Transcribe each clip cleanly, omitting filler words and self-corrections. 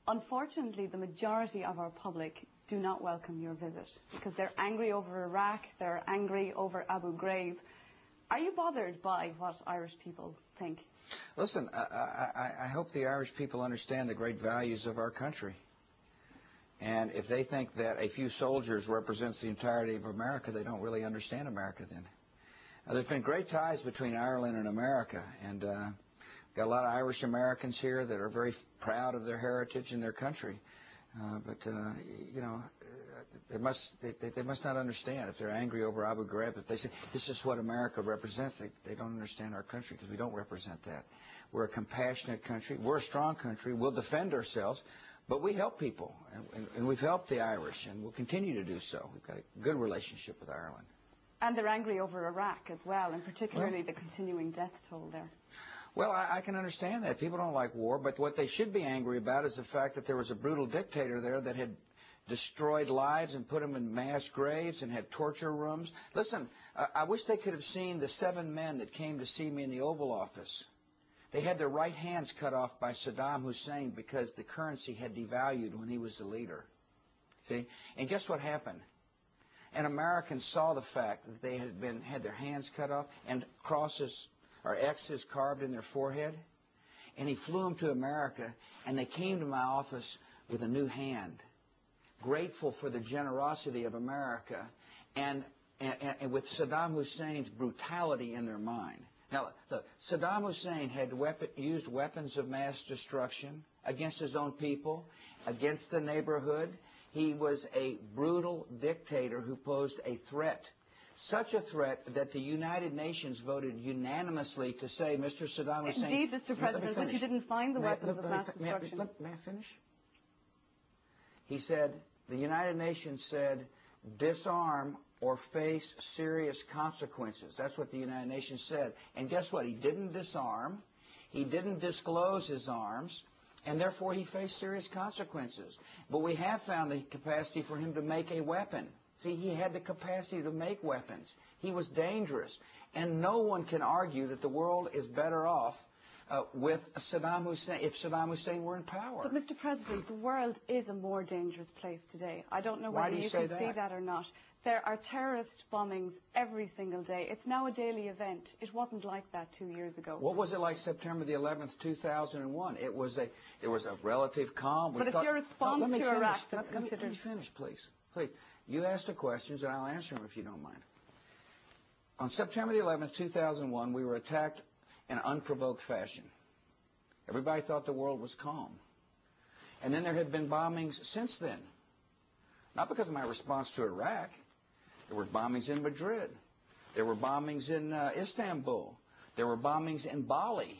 Unfortunately, the majority of our public do not welcome your visit because they're angry over Iraq, they're angry over Abu Ghraib. Are you bothered by what Irish people think? Listen, I hope the Irish people understand the great values of our country. And if they think that a few soldiers represents the entirety of America, they don't really understand America then. There's been great ties between Ireland and America, and got a lot of Irish Americans here that are very proud of their heritage and their country. But you know, they must not understand. If they're angry over Abu Ghraib, if they say this is what America represents, they don't understand our country, because we don't represent that. We're a compassionate country. We're a strong country. We'll defend ourselves, but we help people, and we've helped the Irish, and we'll continue to do so. We've got a good relationship with Ireland. And they're angry over Iraq as well, and particularly the continuing death toll there. Well, I can understand that. People don't like war, but what they should be angry about is the fact that there was a brutal dictator there that had destroyed lives and put them in mass graves and had torture rooms. Listen, I wish they could have seen the 7 men that came to see me in the Oval Office. They had their right hands cut off by Saddam Hussein because the currency had devalued when he was the leader. See? And guess what happened? And Americans saw the fact that they had their hands cut off and crosses or X's carved in their forehead. And he flew them to America, and they came to my office with a new hand, grateful for the generosity of America and with Saddam Hussein's brutality in their mind. Now, look, Saddam Hussein had used weapons of mass destruction against his own people, against the neighborhood. He was a brutal dictator who posed a threat, such a threat that the United Nations voted unanimously to say, Mr. Saddam Hussein... Indeed, Mr. President, but you didn't find the weapons of mass destruction. May I finish? He said, the United Nations said, disarm or face serious consequences. That's what the United Nations said. And guess what? He didn't disarm. He didn't disclose his arms. And therefore, he faced serious consequences. But we have found the capacity for him to make a weapon. See, he had the capacity to make weapons. He was dangerous. And no one can argue that the world is better off with Saddam Hussein, if Saddam Hussein were in power. But, Mr. President, the world is a more dangerous place today. I don't know whether you can see that or not. There are terrorist bombings every single day. It's now a daily event. It wasn't like that 2 years ago. What was it like September the 11th, 2001? There was a relative calm. But if your response to Iraq was considered... Let me finish, please. Please. You ask the questions, and I'll answer them if you don't mind. On September the 11th, 2001, we were attacked in unprovoked fashion. Everybody thought the world was calm. And then there had been bombings since then. Not because of my response to Iraq. There were bombings in Madrid. There were bombings in Istanbul. There were bombings in Bali.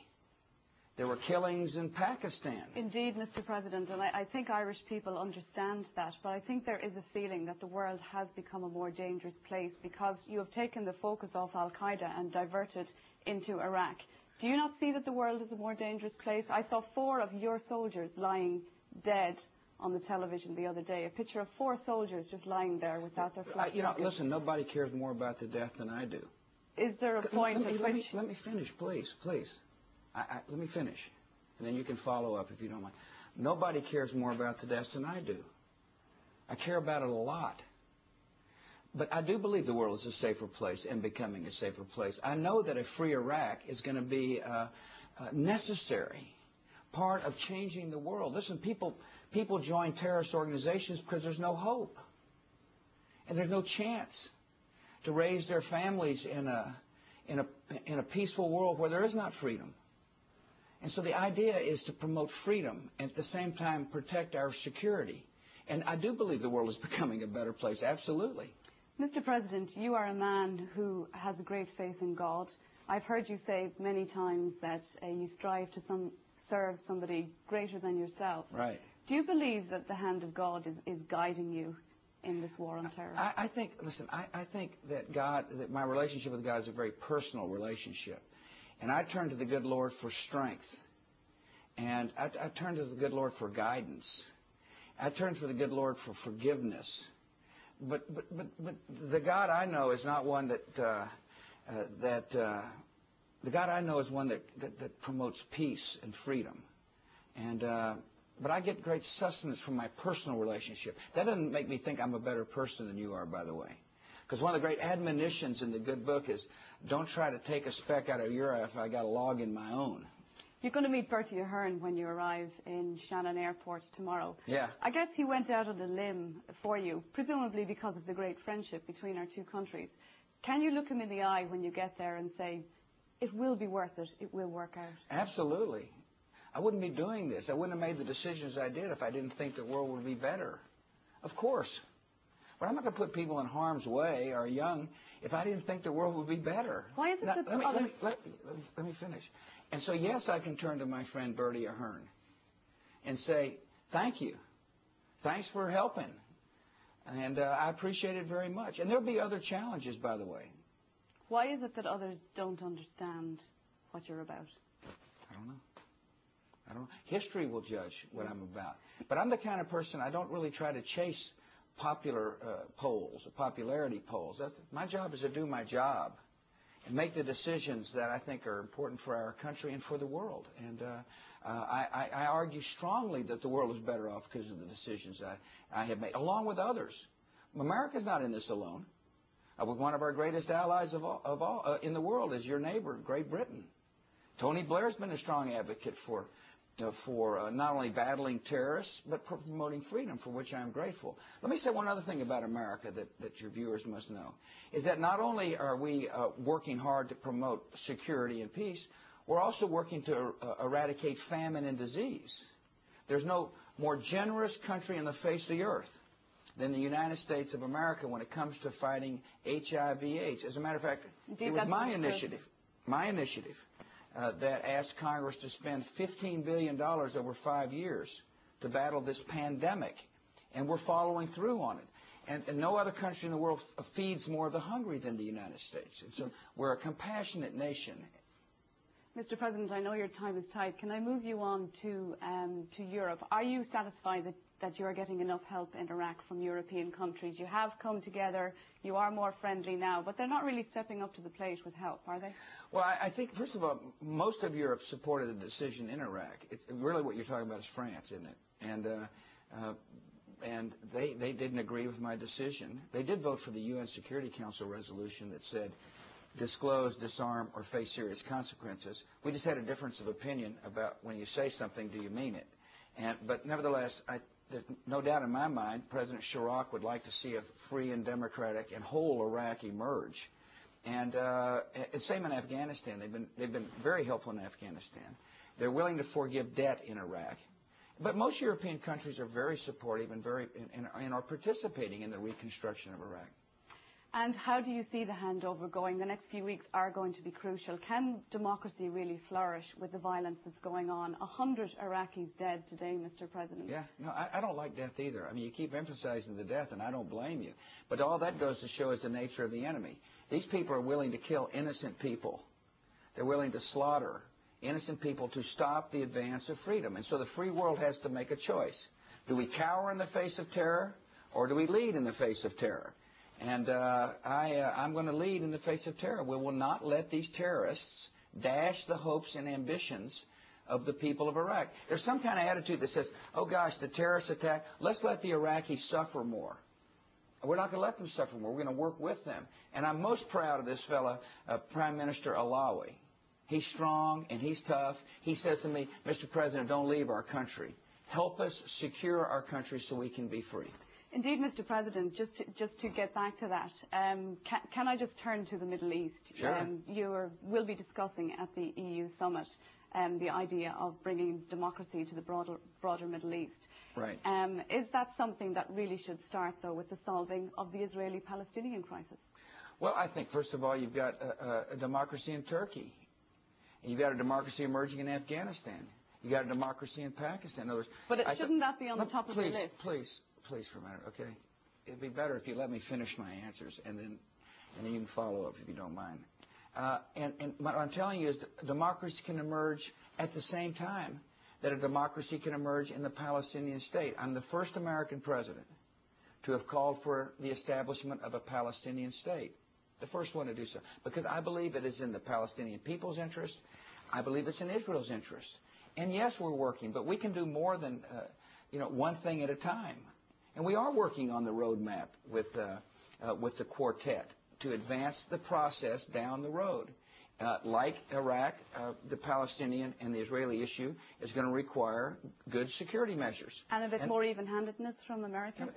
There were killings in Pakistan. Indeed, Mr. President, and I think Irish people understand that, but I think there is a feeling that the world has become a more dangerous place because you have taken the focus off Al-Qaeda and diverted into Iraq. Do you not see that the world is a more dangerous place? I saw 4 of your soldiers lying dead on the television the other day. A picture of 4 soldiers just lying there without their flak jackets. Listen, nobody cares more about the death than I do. Is there a point at which... Let me finish, please. Let me finish, and then you can follow up if you don't mind. Nobody cares more about the deaths than I do. I care about it a lot. But I do believe the world is a safer place and becoming a safer place. I know that a free Iraq is going to be a necessary part of changing the world. Listen, people join terrorist organizations because there's no hope. And there's no chance to raise their families in a peaceful world where there is not freedom. And so the idea is to promote freedom and at the same time protect our security. And I do believe the world is becoming a better place, absolutely. Mr. President, you are a man who has a great faith in God. I've heard you say many times that you strive to serve somebody greater than yourself. Right. Do you believe that the hand of God is guiding you in this war on terror? I think that my relationship with God is a very personal relationship. And I turn to the good Lord for strength. And I turn to the good Lord for guidance. I turn to the good Lord for forgiveness. But the God I know is not one the God I know is one that promotes peace and freedom. And But I get great sustenance from my personal relationship. That doesn't make me think I'm a better person than you are, by the way. Because one of the great admonitions in the good book is, don't try to take a speck out of your eye if I got a log in my own. You're going to meet Bertie Ahern when you arrive in Shannon Airport tomorrow. Yeah. I guess he went out on a limb for you, presumably because of the great friendship between our two countries. Can you look him in the eye when you get there and say, it will be worth it, it will work out? Absolutely. I wouldn't be doing this. I wouldn't have made the decisions I did if I didn't think the world would be better. Of course. But I'm not going to put people in harm's way or young if I didn't think the world would be better. Why is it now, that let me finish. And so, yes, I can turn to my friend Bertie Ahern and say, thank you. Thanks for helping. And I appreciate it very much. And there'll be other challenges, by the way. Why is it that others don't understand what you're about? I don't know. History will judge what I'm about. But I'm the kind of person, I don't really try to chase popular polls or popularity polls. My job is to do my job and make the decisions that I think are important for our country and for the world. And I argue strongly that the world is better off because of the decisions I have made, along with others. America's not in this alone. One of our greatest allies of all in the world is your neighbor, Great Britain. Tony Blair's been a strong advocate for not only battling terrorists, but promoting freedom, for which I am grateful. Let me say one other thing about America that your viewers must know, is that not only are we working hard to promote security and peace, we're also working to eradicate famine and disease. There's no more generous country on the face of the earth than the United States of America when it comes to fighting HIV/AIDS. As a matter of fact, indeed, it was my initiative that asked Congress to spend $15 billion over 5 years to battle this pandemic, and we're following through on it. And no other country in the world feeds more of the hungry than the United States. And so we're a compassionate nation. Mr. President, I know your time is tight. Can I move you on to Europe? Are you satisfied that you are getting enough help in Iraq from European countries? You have come together, you are more friendly now, but they're not really stepping up to the plate with help, are they? Well, I think, first of all, most of Europe supported the decision in Iraq. Really what you're talking about is France, isn't it? And they didn't agree with my decision. They did vote for the UN Security Council resolution that said, disclose, disarm, or face serious consequences. We just had a difference of opinion about when you say something, do you mean it? But nevertheless, there's no doubt in my mind, President Chirac would like to see a free and democratic and whole Iraq emerge. And same in Afghanistan. They've been very helpful in Afghanistan. They're willing to forgive debt in Iraq. But most European countries are very supportive and are participating in the reconstruction of Iraq. And how do you see the handover going? The next few weeks are going to be crucial. Can democracy really flourish with the violence that's going on? 100 Iraqis dead today, Mr. President. Yeah, no, I don't like death either. I mean, you keep emphasizing the death, and I don't blame you. But all that goes to show is the nature of the enemy. These people are willing to kill innocent people. They're willing to slaughter innocent people to stop the advance of freedom. And so the free world has to make a choice. Do we cower in the face of terror, or do we lead in the face of terror? And I'm going to lead in the face of terror. We will not let these terrorists dash the hopes and ambitions of the people of Iraq. There's some kind of attitude that says, oh gosh, the terrorist attack, let's let the Iraqis suffer more. We're not going to let them suffer more. We're going to work with them. And I'm most proud of this fella, Prime Minister Alawi. He's strong and he's tough. He says to me, Mr. President, don't leave our country. Help us secure our country so we can be free. Indeed, Mr. President, just to get back to that, can I just turn to the Middle East? Sure. You will be discussing at the EU summit the idea of bringing democracy to the broader Middle East. Right. Is that something that really should start, though, with the solving of the Israeli-Palestinian crisis? Well, I think, first of all, you've got a democracy in Turkey. And you've got a democracy emerging in Afghanistan. You've got a democracy in Pakistan. But shouldn't that be on the top of the list? Please for a minute, okay? It'd be better if you let me finish my answers, and then you can follow up if you don't mind. And what I'm telling you is that democracy can emerge at the same time that a democracy can emerge in the Palestinian state. I'm the first American president to have called for the establishment of a Palestinian state, the first one to do so, because I believe it is in the Palestinian people's interest. I believe it's in Israel's interest. And yes, we're working, but we can do more than one thing at a time. And we are working on the roadmap with the quartet to advance the process down the road. Like Iraq, the Palestinian and the Israeli issue is going to require good security measures. And a bit more even-handedness from America?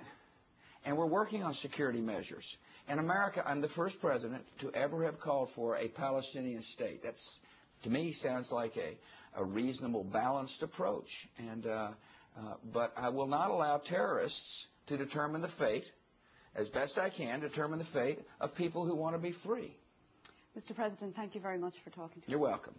And we're working on security measures. In America, I'm the first president to ever have called for a Palestinian state. That's, to me, sounds like a reasonable, balanced approach. But I will not allow terrorists to determine the fate, as best I can, determine the fate of people who want to be free. Mr. President, thank you very much for talking to us. You're welcome.